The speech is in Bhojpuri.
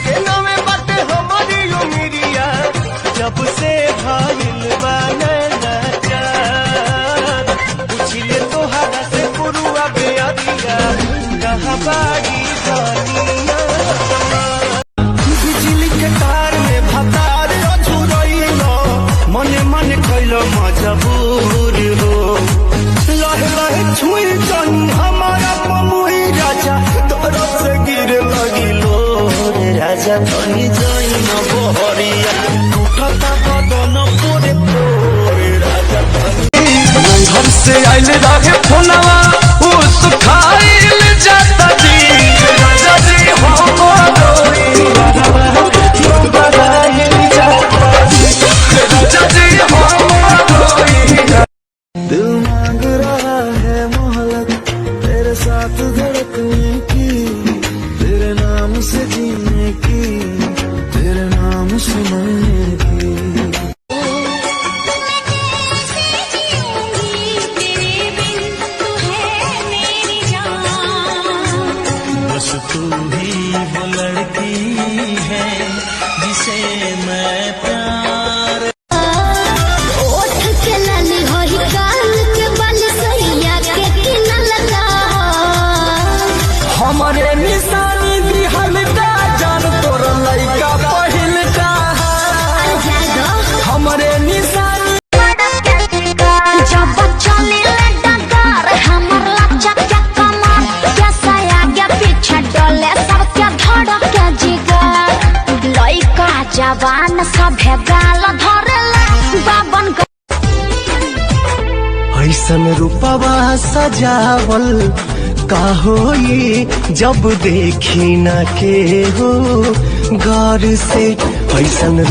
के नवे बाटे हमारी उमिरिया जब से भाईल बनना चार पूछिए तोहरा से पुरुआ बेअरिया कहाँ बाड़ी जानिया बिजली के तार में भतार अझुरैलो मने मने कैलो मजबूर हो लहे लहे छुई जानी हमारा पमुई राजा तोरा से गिरे लगिलो रे राजा तनी जाई न बहरिया उठता बदन पोरे पोरे राजा तनी घर से आइल रहे फोनवा उस खाइल जाता जी राजा जी हो रोई राजा जी हो रोई दिल मांग रहा है मोहब्बत तेरे साथ धड़कने की तेरे नाम से जीने की तेरे नाम से मरने की बस तू ही वो लड़की है जिसे मैं प्यार हमारे निशानी भी हल्का जान तोर लड़का पहिल का हमारे निशानी जब चले डगर हमर लच्चा क्या कमर कैसा आगे पीछे डोले सबके धड़क के जिगर लइका जवान सभे गाल धरेला बाबन ऐसन रूपवा सजावल का होई जब देखी न के हो गौर से ऐसन